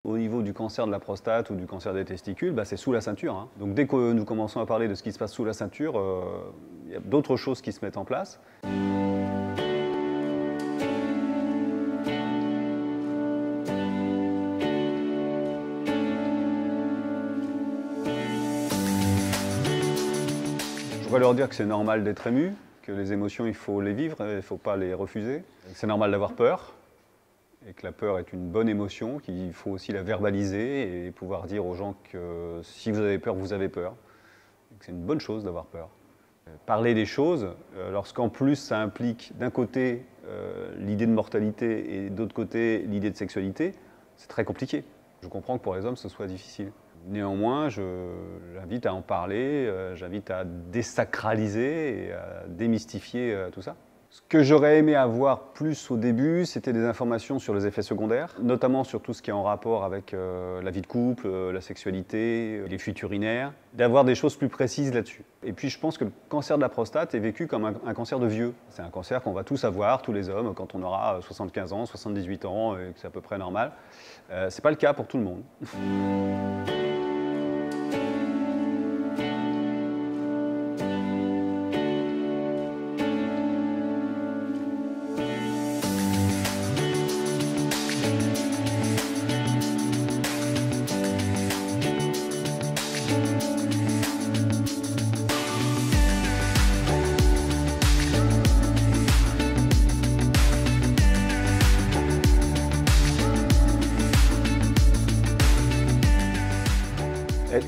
Au niveau du cancer de la prostate ou du cancer des testicules, c'est sous la ceinture, hein. Donc dès que nous commençons à parler de ce qui se passe sous la ceinture, il y a d'autres choses qui se mettent en place. Je voudrais leur dire que c'est normal d'être ému, que les émotions, il faut les vivre, il ne faut pas les refuser. C'est normal d'avoir peur, et que la peur est une bonne émotion, qu'il faut aussi la verbaliser et pouvoir dire aux gens que si vous avez peur, vous avez peur. C'est une bonne chose d'avoir peur. Parler des choses, lorsqu'en plus ça implique d'un côté l'idée de mortalité et d'autre côté l'idée de sexualité, c'est très compliqué. Je comprends que pour les hommes ce soit difficile. Néanmoins, j'invite à en parler, j'invite à désacraliser et à démystifier tout ça. Ce que j'aurais aimé avoir plus au début, c'était des informations sur les effets secondaires, notamment sur tout ce qui est en rapport avec la vie de couple, la sexualité, les fuites urinaires, d'avoir des choses plus précises là-dessus. Et puis je pense que le cancer de la prostate est vécu comme un cancer de vieux. C'est un cancer qu'on va tous avoir, tous les hommes, quand on aura 75 ans, 78 ans, et que c'est à peu près normal. C'est pas le cas pour tout le monde.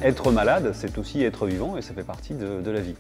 Être malade, c'est aussi être vivant et ça fait partie de la vie.